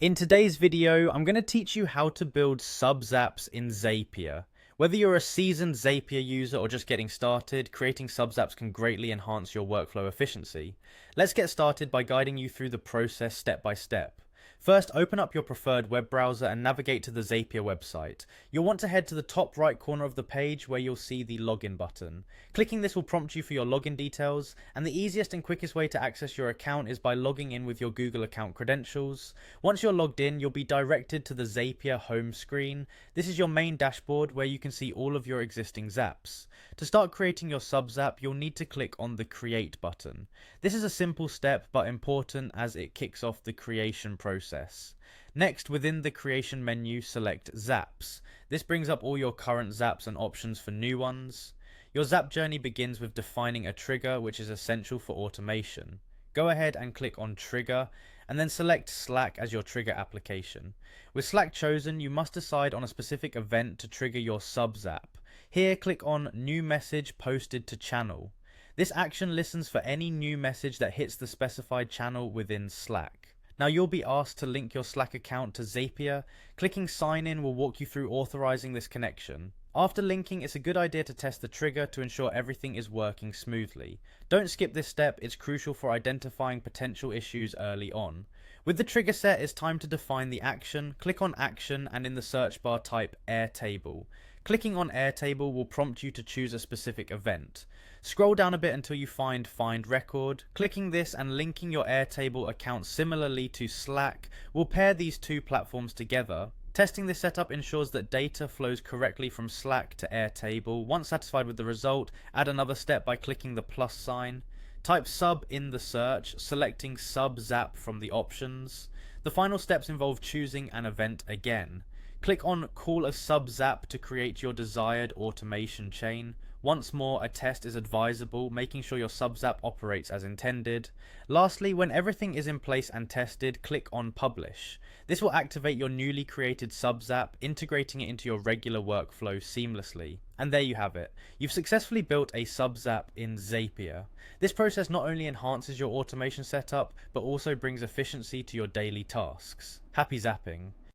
In today's video, I'm going to teach you how to build sub-Zaps in Zapier. Whether you're a seasoned Zapier user or just getting started, creating sub-Zaps can greatly enhance your workflow efficiency. Let's get started by guiding you through the process step by step. First, open up your preferred web browser and navigate to the Zapier website. You'll want to head to the top right corner of the page where you'll see the login button. Clicking this will prompt you for your login details, and the easiest and quickest way to access your account is by logging in with your Google account credentials. Once you're logged in, you'll be directed to the Zapier home screen. This is your main dashboard where you can see all of your existing Zaps. To start creating your sub-Zap, you'll need to click on the Create button. This is a simple step but important as it kicks off the creation process. Next, within the creation menu, select Zaps. This brings up all your current Zaps and options for new ones. Your Zap journey begins with defining a trigger, which is essential for automation. Go ahead and click on Trigger, and then select Slack as your trigger application. With Slack chosen, you must decide on a specific event to trigger your sub-Zap. Here, click on New Message Posted to Channel. This action listens for any new message that hits the specified channel within Slack. Now you'll be asked to link your Slack account to Zapier. Clicking Sign In will walk you through authorizing this connection. After linking, it's a good idea to test the trigger to ensure everything is working smoothly. Don't skip this step, it's crucial for identifying potential issues early on. With the trigger set, it's time to define the action. Click on Action and in the search bar type Airtable. Clicking on Airtable will prompt you to choose a specific event. Scroll down a bit until you find Find Record. Clicking this and linking your Airtable account similarly to Slack will pair these two platforms together. Testing this setup ensures that data flows correctly from Slack to Airtable. Once satisfied with the result, add another step by clicking the plus sign. Type sub in the search, selecting sub Zap from the options. The final steps involve choosing an event again. Click on Call a sub Zap to create your desired automation chain. Once more, a test is advisable, making sure your sub-Zap operates as intended. Lastly, when everything is in place and tested, click on Publish. This will activate your newly created sub-Zap, integrating it into your regular workflow seamlessly. And there you have it. You've successfully built a sub-Zap in Zapier. This process not only enhances your automation setup, but also brings efficiency to your daily tasks. Happy zapping!